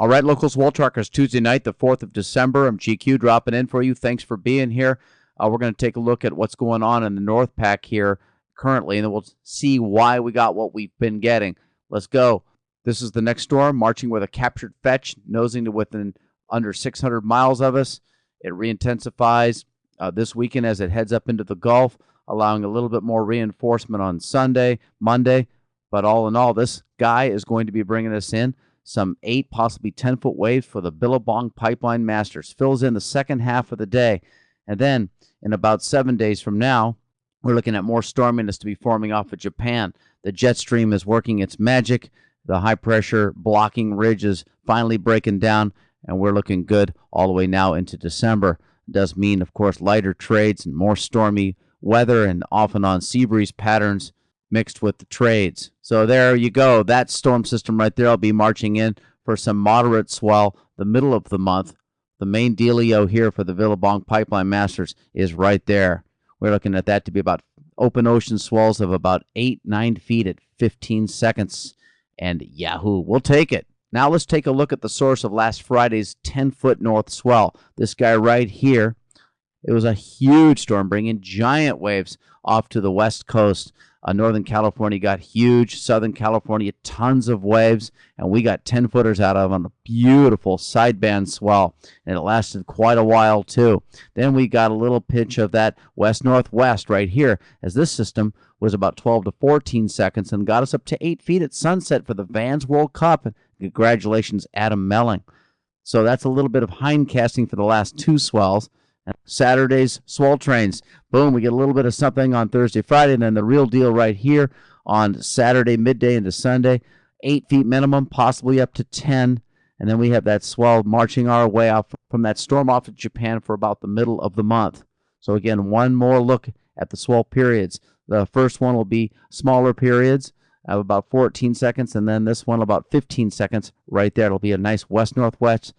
All right, local swell trackers, Tuesday night, the 4th of December. I'm GQ dropping in for you. Thanks for being here. We're going to take a look at what's going on in the North Pack here currently, and then we'll see why we got what we've been getting. Let's go. This is the next storm, marching with a captured fetch, nosing to within under 600 miles of us. It reintensifies this weekend as it heads up into the Gulf, allowing a little bit more reinforcement on Sunday, Monday. But all in all, this guy is going to be bringing us in some 8, possibly 10-foot waves for the Billabong Pipeline Masters. Fills in the second half of the day. And then in about 7 days from now, we're looking at more storminess to be forming off of Japan. The jet stream is working its magic. The high-pressure blocking ridge is finally breaking down, and we're looking good all the way now into December. It does mean, of course, lighter trades and more stormy weather and off and on sea breeze patterns mixed with the trades. So there you go. That storm system right there will be marching in for some moderate swell the middle of the month. The main dealio here for the Billabong Pipeline Masters is right there. We're looking at that to be about open ocean swells of about 8-9 feet at 15 seconds. And yahoo, we'll take it. Now let's take a look at the source of last Friday's 10-foot north swell. This guy right here. It was a huge storm bringing giant waves off to the west coast. Northern California got huge. Southern California, tons of waves. And we got 10-footers out of on a beautiful sideband swell. And it lasted quite a while, too. Then we got a little pinch of that west-northwest right here, as this system was about 12 to 14 seconds and got us up to 8 feet at sunset for the Vans World Cup. And congratulations, Adam Melling. So that's a little bit of hindcasting for the last 2 swells. Saturday's swell trains. Boom, we get a little bit of something on Thursday, Friday, and then the real deal right here on Saturday, midday into Sunday. 8 feet minimum, possibly up to 10. And then we have that swell marching our way out from that storm off of Japan for about the middle of the month. So again, one more look at the swell periods. The first one will be smaller periods of about 14 seconds, and then this one about 15 seconds right there. It'll be a nice west-northwest,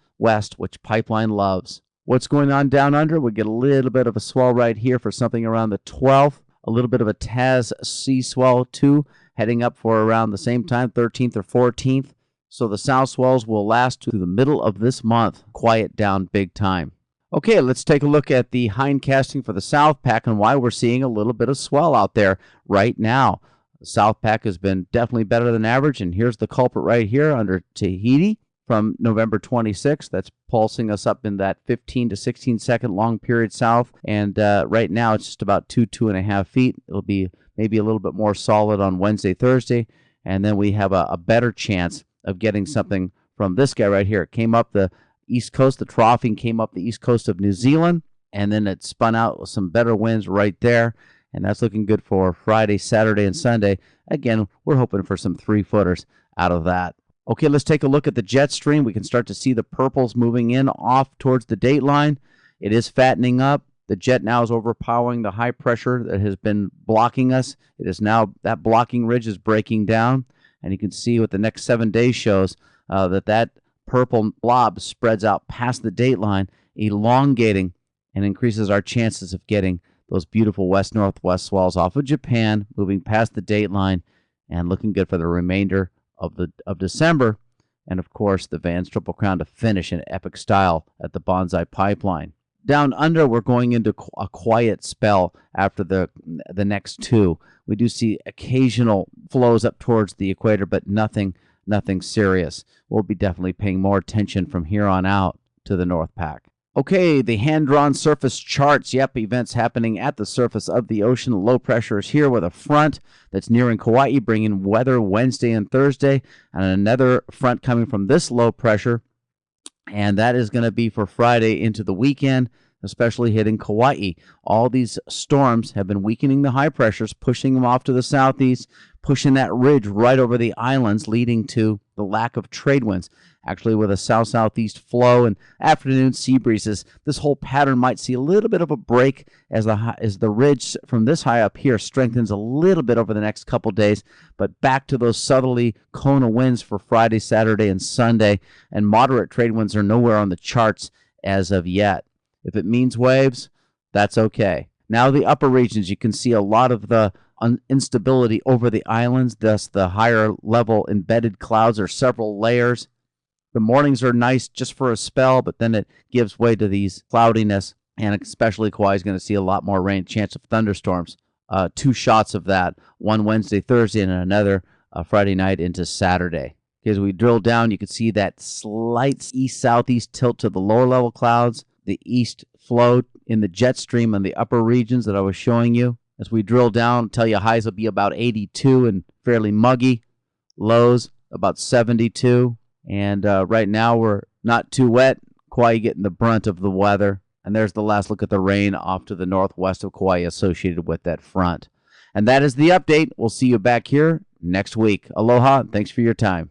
which Pipeline loves. What's going on down under? We get a little bit of a swell right here for something around the 12th. A little bit of a Taz sea swell too, heading up for around the same time, 13th or 14th. So the south swells will last to the middle of this month. Quiet down big time. Okay, let's take a look at the hindcasting for the South Pack and why we're seeing a little bit of swell out there right now. The South Pack has been definitely better than average, and here's the culprit right here under Tahiti. From November 26th, that's pulsing us up in that 15 to 16 second long period south. And right now it's just about 2.5 feet. It'll be maybe a little bit more solid on Wednesday, Thursday. And then we have a better chance of getting something from this guy right here. It came up the east coast, the troughing came up the east coast of New Zealand. And then it spun out with some better winds right there. And that's looking good for Friday, Saturday, and Sunday. Again, we're hoping for some 3-footers out of that. Okay, let's take a look at the jet stream. We can start to see the purples moving in off towards the date line. It is fattening up. The jet now is overpowering the high pressure that has been blocking us. It is now, that blocking ridge is breaking down. And you can see what the next 7 days shows that purple blob spreads out past the date line, elongating and increases our chances of getting those beautiful west-northwest swells off of Japan, moving past the date line and looking good for the remainder of December, and of course the Vans Triple Crown to finish in epic style at the Bonsai Pipeline. Down under, we're going into a quiet spell after the next 2. We do see occasional flows up towards the equator, but nothing serious. We'll be definitely paying more attention from here on out to the North Pack. Okay, the hand-drawn surface charts. Yep, events happening at the surface of the ocean. Low pressure is here with a front that's nearing Kauai, bringing weather Wednesday and Thursday, and another front coming from this low pressure, and that is going to be for Friday into the weekend, especially hitting Kauai. All these storms have been weakening the high pressures, pushing them off to the southeast, pushing that ridge right over the islands, leading to the lack of trade winds. Actually, with a south-southeast flow and afternoon sea breezes, this whole pattern might see a little bit of a break as the ridge from this high up here strengthens a little bit over the next couple days, but back to those southerly Kona winds for Friday, Saturday, and Sunday, and moderate trade winds are nowhere on the charts as of yet. If it means waves, that's okay. Now the upper regions, you can see a lot of the instability over the islands, thus the higher level embedded clouds are several layers. The mornings are nice just for a spell, but then it gives way to these cloudiness, and especially Kauai is going to see a lot more rain, chance of thunderstorms. 2 shots of that, one Wednesday, Thursday, and another Friday night into Saturday. As we drill down, you can see that slight east-southeast tilt to the lower level clouds, the east flow in the jet stream in the upper regions that I was showing you. As we drill down, I'll tell you highs will be about 82 and fairly muggy. Lows about 72. And right now we're not too wet. Kauai getting the brunt of the weather. And there's the last look at the rain off to the northwest of Kauai associated with that front. And that is the update. We'll see you back here next week. Aloha, and thanks for your time.